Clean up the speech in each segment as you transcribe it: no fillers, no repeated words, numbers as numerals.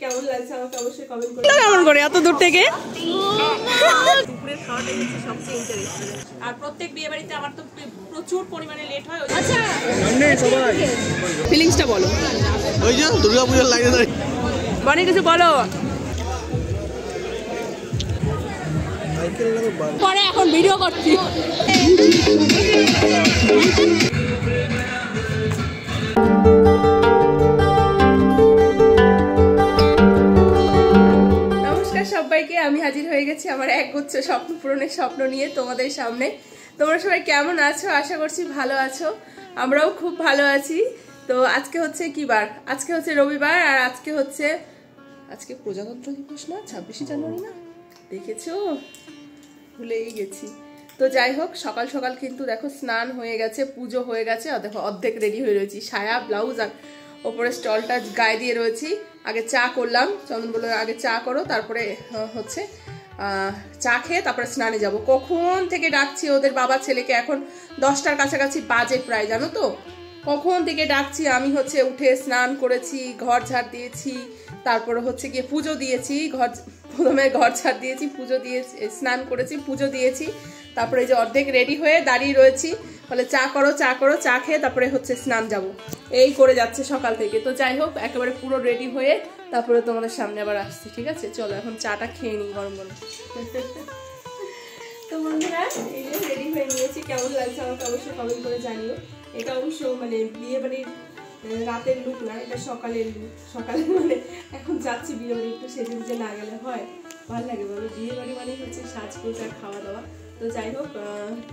কেমন লাগছে আমাকে অবশ্যই কমেন্ট করে। কেমন করে এত দূর থেকে দুপুরের খাওয়াটা হচ্ছে সবচেয়ে ইন্টারেস্টিং। আর প্রত্যেক বিয়ে বাড়িতে আমার তো প্রচুর পরিমাণে লেট হয়। আচ্ছা সবাই ফিলিংসটা বলো। ওই যে দুর্গাপূজার লাইনে দাঁড়িয়ে বনি কিছু বলো। পরে এখন ভিডিও করছি। সবাইকে আমি হাজির হয়ে গেছি আমার একগুচ্ছ স্বপ্ন পূরণের স্বপ্ন নিয়ে তোমাদের সামনে। তোমরা সবাই কেমন আছো? আশা করছি ভালো আছো, আমরাও খুব ভালো আছি। তো আজকে হচ্ছে কি বার? আজকে হচ্ছে রবিবার, আর আজকে প্রজাতন্ত্র দিবস না, 26শে জানুয়ারি না? দেখেছো, ভুলেই গেছি। তো যাই হোক, সকাল সকাল কিন্তু দেখো স্নান হয়ে গেছে, পুজো হয়ে গেছে, দেখো অর্ধেক রেডি হয়ে রয়েছি, সায়া ব্লাউজ আর ওপরে স্টলটা গায়ে দিয়ে রয়েছি। আগে চা করলাম, চন্দন বলল আগে চা করো, তারপরে হচ্ছে চা খেয়ে তারপরে স্নানে যাব। কখন থেকে ডাকছি ওদের বাবা ছেলেকে, এখন 10টার কাছাকাছি বাজে প্রায়, জানো তো কখন থেকে ডাকছি। আমি হচ্ছে উঠে স্নান করেছি, ঘর ঝাড় দিয়েছি, তারপরে হচ্ছে গিয়ে পুজো দিয়েছি, প্রথমে ঘর ঝাড় দিয়েছি, পুজো দিয়েছি, স্নান করেছি, পুজো দিয়েছি, তারপরে এই যে অর্ধেক রেডি হয়ে দাঁড়িয়ে রয়েছি, বলে চা করো চা করো, চা খেয়ে তারপরে হচ্ছে স্নান যাব, এই করে যাচ্ছে সকাল থেকে। তো যাই হোক, একেবারে পুরো রেডি হয়ে তারপরে তোমাদের সামনে আবার আসছি, ঠিক আছে? চলো এখন চাটা খেয়ে নিই গরম গরম। তো বন্ধুরা, এই যে রেডি হয়ে নিয়েছি, কেমন লাগছে আমাকে অবশ্যই কমেন্ট করে জানিও। এটা অবশ্য মানে বিয়ে বাড়ির রাতের লুক না, এটা সকালের লুক। সকালে মানে এখন যাচ্ছি বিয়ে বাড়ি, একটু সেজে গুজে না গেলে হয়? ভালো লাগে বলো? বিয়ে বাড়ি মানে হচ্ছে সাজগোজ আর খাওয়া দাওয়া। তো যাই হোক,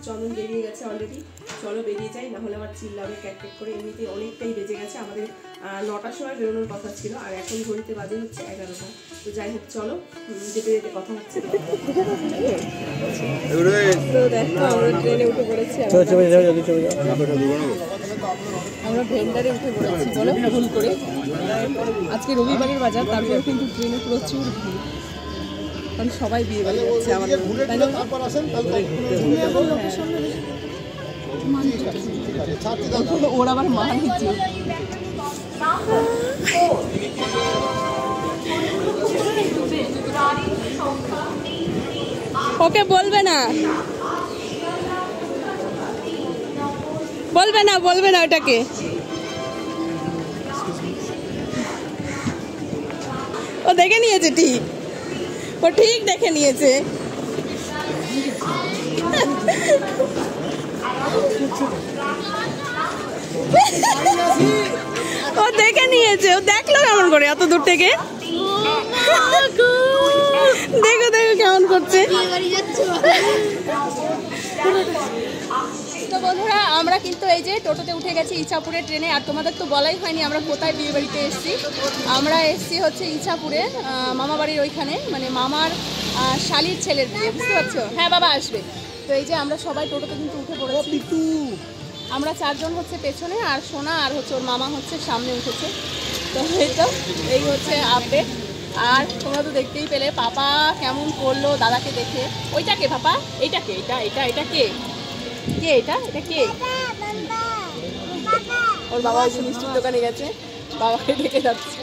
চন্দন বেরিয়ে গেছে অলরেডি, চলো বেরিয়ে যাই, না হলে আবার চিল্লাবে ক্যাক ক্যাক করে। এমনিতেই অনেকটাই বেজে গেছে, আমাদের 9টার সময় বেরোনোর কথা ছিল, আর এখন ঘড়িতে বাজে হচ্ছে 11টা। তো যাই হোক চলো, যেতে যেতে কথা হচ্ছে। তো দেখো আমরা ট্রেনে উঠে পড়েছি, আমরা ভেন্ডারে উঠে পড়েছি, বলো ভুল করে। আজকে রবিবারের বাজার, তারপরে কিন্তু ট্রেনে প্রচুর ভিড়, কারণ সবাই বিয়ে বাড়ি যাচ্ছে আমাদের, তাই না? ওর আবার মা নিচ্ছে, ওকে বলবে না, বলবে না, বলবে না ওটাকে। ও দেখে নিয়েছে, ঠিক, ও ঠিক দেখে নিয়েছে। ও দেখে নিয়েছে, ও দেখলো কেমন করে এত দূর থেকে। দেখো দেখো কেমন করছে। তো বন্ধুরা, আমরা কিন্তু এই যে টোটোতে উঠে গেছি ইছাপুরে ট্রেনে। আর তোমাদের তো বলাই হয়নি আমরা কোথায় বিয়ে বাড়িতে এসেছি। আমরা এসেছি হচ্ছে ইছাপুরে, মামা বাড়ির ওইখানে, মানে মামার শালির ছেলের বিয়ে, বুঝতে পারছো? হ্যাঁ বাবা আসবে। তো এই যে আমরা সবাই টোটোতে কিন্তু উঠে পড়েছি, আমরা 4 জন হচ্ছে পেছনে, আর সোনা আর হচ্ছে ওর মামা হচ্ছে সামনে উঠেছে। তো এই হচ্ছে আপডেট। আর তোমরা তো দেখতেই পেলে পাপা কেমন করলো দাদাকে দেখে। ওইটাকে পাপা, এইটাকে, এটা এটা এটা কে কে এটা এটা কে? ওর বাবা ওই মিষ্টির দোকানে গেছে, বাবাকে দেখে যাচ্ছে।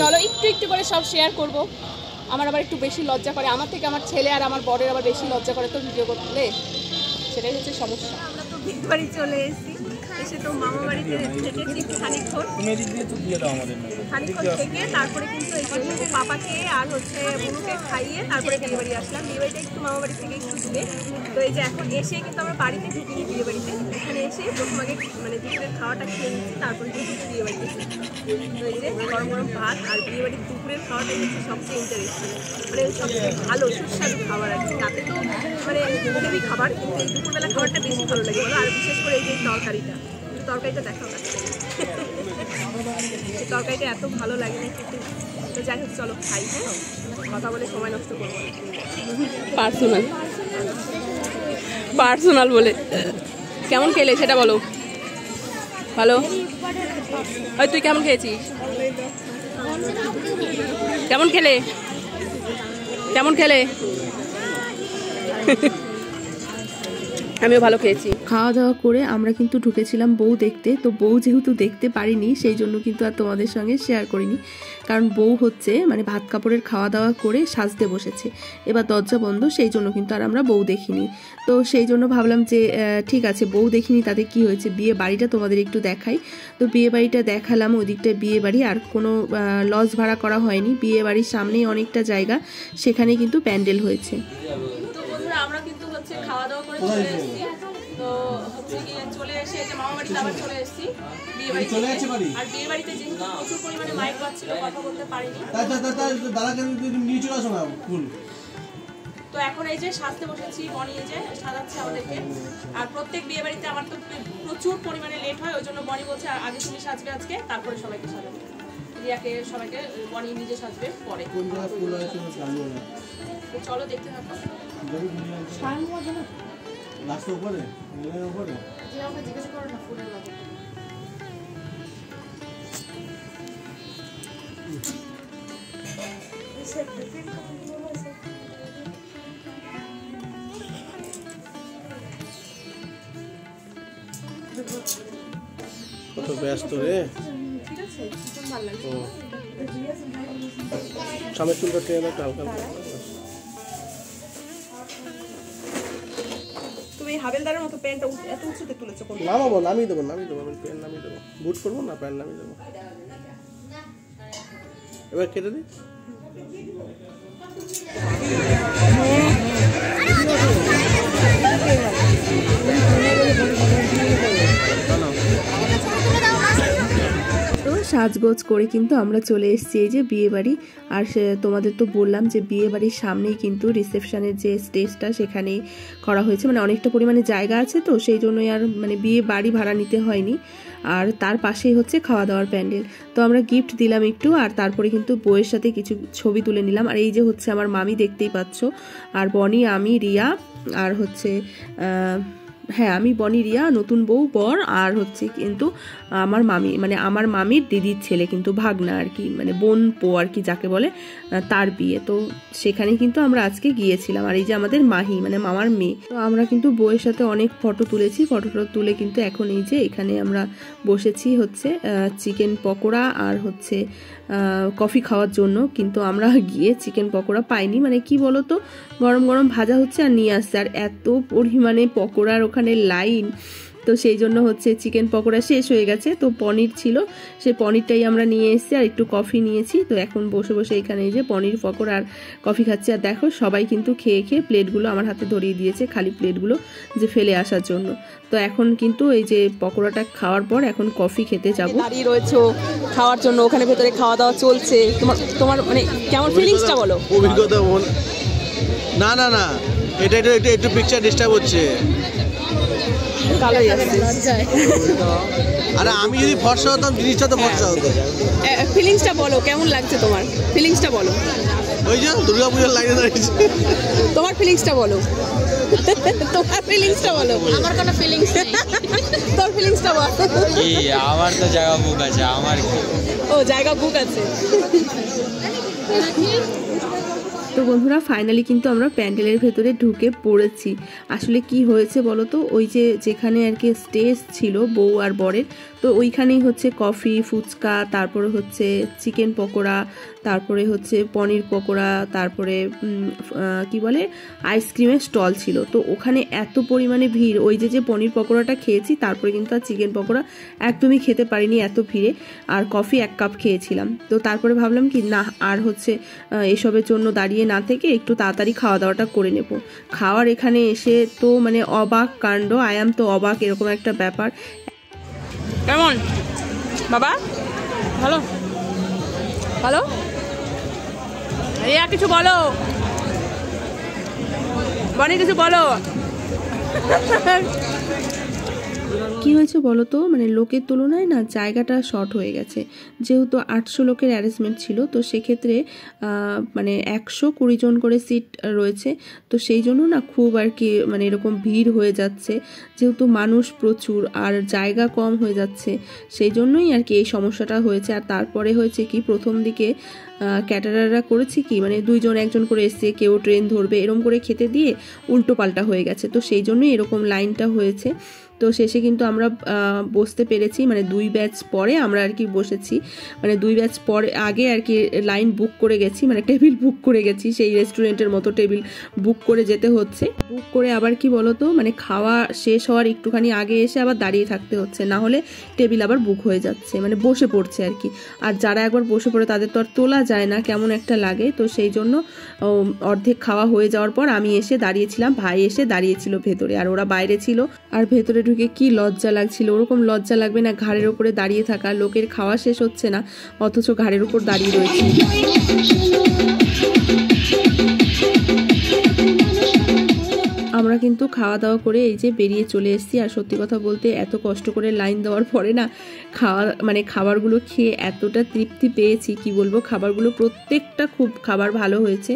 চলো একটু একটু করে সব শেয়ার করব। আমার আবার একটু বেশি লজ্জা করে, আমার থেকে আমার ছেলে আর আমার বরের আবার বেশি লজ্জা করে তো ভিডিও করতে, সেটাই হচ্ছে সমস্যা। আমরা তো বিয়ে বাড়ি চলে এসেছি, এসে তো মামা বাড়িতে থেকেছি খানিকক্ষণ থেকে, তারপরে কিন্তু এই পাপাকে আর হচ্ছে বুনুকে খাইয়ে তারপরে বিয়ে বাড়ি আসলাম। বিয়ে বাড়িটা একটু মামা বাড়ি থেকে একটু দূরে। তো এই যে এখন এসে কিন্তু আমরা বাড়িতে ঢুকিনি বিয়ে বাড়িতে, এখানে এসে প্রথম আগে মানে দুপুরের খাওয়াটা খেয়ে নিচ্ছি, তারপরে কিন্তু বিয়ে বাড়িতে। তো এই যে গরম গরম ভাত, আর বিয়ে বাড়ির দুপুরের খাওয়াটাই হচ্ছে সবচেয়ে ইন্টারেস্টিং, মানে সবচেয়ে ভালো সুস্বাদু খাবার আর কি। রাতে তো মানে হেভি খাবার, কিন্তু এই দুপুরবেলা খাবারটা বেশি ভালো লাগে বলো। আর বিশেষ করে এই যে তরকারিটা দেখাও কাছে, তরকারিটা এত ভালো লাগে না কিন্তু। তো যাই হোক চলো খাই, হ্যাঁ কথা বলে সময় নষ্ট করবো। পার্সোনাল বলে কেমন খেলে সেটা বলো। ভালো, ওই তুই কেমন খেয়েছিস? কেমন খেলে? কেমন খেলে? আমিও ভালো খেয়েছি। খাওয়া দাওয়া করে আমরা কিন্তু ঢুকেছিলাম বউ দেখতে। তো বউ যেহেতু দেখতে পারিনি সেই জন্য কিন্তু আর তোমাদের সঙ্গে শেয়ার করিনি, কারণ বউ হচ্ছে মানে ভাত কাপড়ের খাওয়া দাওয়া করে সাজতে বসেছে, এবার দরজা বন্ধ, সেই জন্য কিন্তু আর আমরা বউ দেখিনি। তো সেই জন্য ভাবলাম যে ঠিক আছে বউ দেখিনি তাতে কি হয়েছে, বিয়ে বাড়িটা তোমাদের একটু দেখাই। তো বিয়ে বাড়িটা দেখালাম, ওদিকটা বিয়ে বাড়ি, আর কোনো লজ ভাড়া করা হয়নি, বিয়ে বাড়ির সামনেই অনেকটা জায়গা, সেখানে কিন্তু প্যান্ডেল হয়েছে। তো বন্ধুরা আমরা কিন্তু হচ্ছে খাওয়া দাওয়া করে চলে এসেছি। তো হচ্ছে গিয়ে চলে এসে যে মামা বাড়িতে আবার চলে এসেছি বিয়ে বাড়িতে। আর বিয়ে বাড়িতে যেহেতু প্রচুর পরিমাণে মাইক বাজছিল, কথা বলতে পারিনি। তো এখন এই যে সাজতে বসেছি, বনি এই যে সাজাচ্ছে আমাদেরকে। আর প্রত্যেক বিয়ে বাড়িতে আমার তো প্রচুর পরিমাণে লেট হয়, ওই জন্য বনি বলছে আগে তুমি সাজবে আজকে, তারপরে সবাইকে সাজাবে। রিয়াকে সবাইকে বনি নিজে সাজবে পরে। তো চলো দেখতে থাকো। কত ব্যস্ত রে, সামনের চুলটা টেনে একটা হালকা। তুমি হাবেলদারের মতো প্যান্টটা এত উঁচুতে তুলেছো কোন? নামাবো, নামিয়ে দেবো, নামিয়ে দেবো, আমি প্যান্ট নামিয়ে দেবো, বুট করবো না, প্যান্ট নামিয়ে দেবো। এবার কেটে দিই। সাজগোজ করে কিন্তু আমরা চলে এসেছি এই যে বিয়ে বাড়ি। আর তোমাদের তো বললাম যে বিয়ে বাড়ির সামনেই কিন্তু রিসেপশনের যে স্টেজটা সেখানে করা হয়েছে, মানে অনেকটা পরিমাণে জায়গা আছে, তো সেই জন্যই আর মানে বিয়ে বাড়ি ভাড়া নিতে হয়নি। আর তার পাশেই হচ্ছে খাওয়া দাওয়ার প্যান্ডেল। তো আমরা গিফট দিলাম একটু, আর তারপরে কিন্তু বউয়ের সাথে কিছু ছবি তুলে নিলাম। আর এই যে হচ্ছে আমার মামি, দেখতেই পাচ্ছ, আর বনি, আমি, রিয়া, আর হচ্ছে হ্যাঁ আমি, বনি, রিয়া, নতুন বউ, বর, আর হচ্ছে কিন্তু আমার মামি, মানে আমার মামির দিদির ছেলে, কিন্তু ভাগনা আর কি, মানে বোন পো আর কি যাকে বলে, তার বিয়ে। তো সেখানে কিন্তু আমরা আজকে গিয়েছিলাম। আর এই যে আমাদের মাহি মানে মামার মেয়ে। তো আমরা কিন্তু বউয়ের সাথে অনেক ফটো তুলেছি, ফটো তুলে কিন্তু এখন এই যে এখানে আমরা বসেছি হচ্ছে চিকেন পকোড়া আর হচ্ছে কফি খাওয়ার জন্য। কিন্তু আমরা গিয়ে চিকেন পকোড়া পাইনি, মানে কি বলতো গরম গরম ভাজা হচ্ছে আর নিয়ে আসছে, আর এত পরিমাণে পকোড়ার ওখানে লাইন, তো সেই জন্য হচ্ছে চিকেন পকোড়া শেষ হয়ে গেছে। তো পনির ছিল, সেই পনিরটাই আমরা নিয়ে এসেছি, আর একটু কফি নিয়েছি। তো এখন বসে বসে এখানে এই যে পনির পকোড়া আর কফি খাচ্ছি। আর দেখো সবাই কিন্তু খেয়ে খেয়ে প্লেটগুলো আমার হাতে ধরিয়ে দিয়েছে, খালি প্লেটগুলো যে ফেলে আসার জন্য। তো এখন কিন্তু এই যে পকোড়াটা খাওয়ার পর এখন কফি খেতে যাবো। দাঁড়িয়ে রয়েছো খাওয়ার জন্য, ওখানে ভেতরে খাওয়া দাওয়া চলছে। তোমার মানে কেমন ফিলিংসটা বলো? অভিজ্ঞতা বল। না না না, এটা একটু পিকচার ডিস্টার্ব হচ্ছে। কালোই আসছে। আরে আমি যদি ফর্সা হতাম জিনিসটা তো ফর্সা হতো। ফিলিংসটা বলো, কেমন লাগছে তোমার? ফিলিংসটা বলো। ওই যে দুর্গাপূজার লাইনে দাঁড়িয়েছে। তোমার ফিলিংসটা বলো। তোমার ফিলিংসটা বলো। আমার কোনো ফিলিংস নেই। তোর ফিলিংসটা বল। কি আমার তো জায়গা বুক আছে, আমার কি? ও জায়গা বুক আছে। তো বন্ধুরা ফাইনালি কিন্তু আমরা প্যান্ডেলের ভেতরে ঢুকে পড়েছি। আসলে কি হয়েছে বলো তো, ওই যে যেখানে আর কি স্টেজ ছিল বউ আর বরের, তো ওইখানেই হচ্ছে কফি, ফুচকা, তারপরে হচ্ছে চিকেন পকোড়া, তারপরে হচ্ছে পনির পকোড়া, তারপরে কি বলে আইসক্রিমের স্টল ছিল। তো ওখানে এত পরিমাণে ভিড়, ওই যে পনির পকোড়াটা খেয়েছি, তারপরে কিন্তু আর চিকেন পকোড়া একদমই খেতে পারিনি এত ভিড়ে। আর কফি 1 কাপ খেয়েছিলাম। তো তারপরে ভাবলাম কি না আর হচ্ছে এসবের জন্য দাঁড়িয়ে না থেকে একটু তাড়াতাড়ি খাওয়া দাওয়াটা করে নেব। খাওয়ার এখানে এসে তো মানে অবাক কাণ্ড, আয়াম তো অবাক, এরকম একটা ব্যাপার। কেমন বাবা? ভালো ভালো। রিয়া কিছু বলো, বনি কিছু বলো। কি হয়েছে বলো তো, মানে লোকের তুলনায় না জায়গাটা শর্ট হয়ে গেছে। যেহেতু 800 লোকের অ্যারেঞ্জমেন্ট ছিল, তো সেক্ষেত্রে মানে 120 জন করে সিট রয়েছে। তো সেই জন্য না খুব আর কি মানে এরকম ভিড় হয়ে যাচ্ছে, যেহেতু মানুষ প্রচুর আর জায়গা কম হয়ে যাচ্ছে, সেই জন্যই আর কি এই সমস্যাটা হয়েছে। আর তারপরে হয়েছে কি, প্রথম দিকে ক্যাটারাররা করেছে কি, মানে 2 জন 1 জন করে এসছে, কেউ ট্রেন ধরবে এরকম করে খেতে দিয়ে উল্টো পাল্টা হয়ে গেছে। তো সেই জন্যই এরকম লাইনটা হয়েছে। তো শেষে কিন্তু আমরা বসতে পেরেছি, মানে 2 ব্যাচ পরে আমরা আর কি বসেছি, মানে 2 ব্যাচ পরে আগে আর কি লাইন বুক করে গেছি, মানে টেবিল বুক করে গেছি, সেই রেস্টুরেন্টের মতো টেবিল বুক করে যেতে হচ্ছে। বুক করে আবার কি বলতো, মানে খাওয়া শেষ হওয়ার একটুখানি আগে এসে আবার দাঁড়িয়ে থাকতে হচ্ছে, না হলে টেবিল আবার বুক হয়ে যাচ্ছে, মানে বসে পড়ছে আর কি। আর যারা একবার বসে পড়ে তাদের তো আর তোলা যায় না, কেমন একটা লাগে। তো সেই জন্য অর্ধেক খাওয়া হয়ে যাওয়ার পর আমি এসে দাঁড়িয়েছিলাম, ভাই এসে দাঁড়িয়েছিল ভেতরে, আর ওরা বাইরে ছিল। আর ভেতরে ঢুকে কি লজ্জা লাগছিল, ওরকম লজ্জা লাগবে না ঘাড়ের উপরে দাঁড়িয়ে থাকা, লোকের খাওয়া শেষ হচ্ছে না অথচ ঘাড়ের উপর দাঁড়িয়ে রয়েছে। আমরা কিন্তু খাওয়া দাওয়া করে এই যে বেরিয়ে চলে এসেছি। আর সত্যি কথা বলতে এত কষ্ট করে লাইন দেওয়ার পরে না খাবারগুলো খেয়ে এতটা তৃপ্তি পেয়েছি কি বলবো। খাবারগুলো প্রত্যেকটা খুব খাবার ভালো হয়েছে।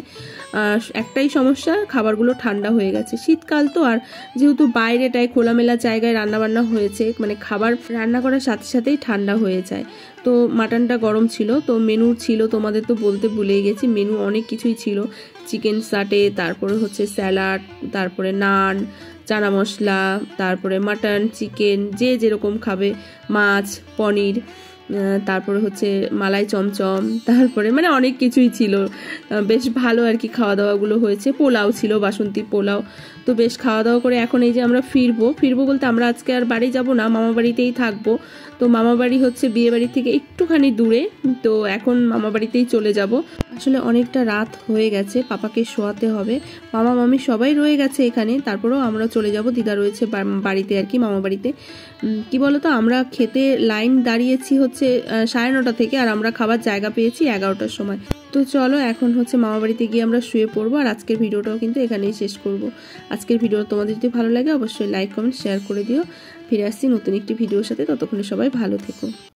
একটাই সমস্যা, খাবারগুলো ঠান্ডা হয়ে গেছে, শীতকাল তো, আর যেহেতু বাইরেটায় খোলামেলা জায়গায় রান্নাবান্না হয়েছে, মানে খাবার রান্না করার সাথে সাথেই ঠান্ডা হয়ে যায়। তো মাটনটা গরম ছিল। তো মেনু ছিল, তোমাদের তো বলতে ভুলেই গেছি, মেনু অনেক কিছুই ছিল। চিকেন সাটে, তারপরে হচ্ছে স্যালাড, তারপরে নান, চানা মশলা, তারপরে মাটন, চিকেন, যে যেরকম খাবে, মাছ, পনির, তারপরে হচ্ছে মালাই চমচম, তারপরে মানে অনেক কিছুই ছিল। বেশ ভালো আর কি খাওয়া দাওয়াগুলো হয়েছে। পোলাও ছিল, বাসন্তী পোলাও। তো বেশ খাওয়া দাওয়া করে এখন এই যে আমরা ফিরবো বলতে আমরা আজকে আর বাড়ি যাব না, মামা বাড়িতেই থাকবো। তো মামা বাড়ি হচ্ছে বিয়ে বাড়ি থেকে একটুখানি দূরে, তো এখন মামা বাড়িতেই চলে যাব। আসলে অনেকটা রাত হয়ে গেছে, পাপাকে শোয়াতে হবে, মামা মামি সবাই রয়ে গেছে এখানে, তারপরেও আমরা চলে যাব, দিদা রয়েছে বাড়িতে আর কি, মামা বাড়িতে। কি বলতো, আমরা খেতে লাইন দাঁড়িয়েছি হচ্ছে 9:30 থেকে, আর আমরা খাবার জায়গা পেয়েছি 11টার সময়। তো চলো এখন হচ্ছে মামা বাড়িতে গিয়ে আমরা শুয়ে পড়বো। আর আজকের ভিডিওটাও কিন্তু এখানেই শেষ করব। আজকের ভিডিও তোমাদের যদি ভালো লাগে অবশ্যই লাইক কমেন্ট শেয়ার করে দিও। ফিরে আসছি নতুন একটি ভিডিওর সাথে, ততক্ষণে সবাই ভালো থেকো।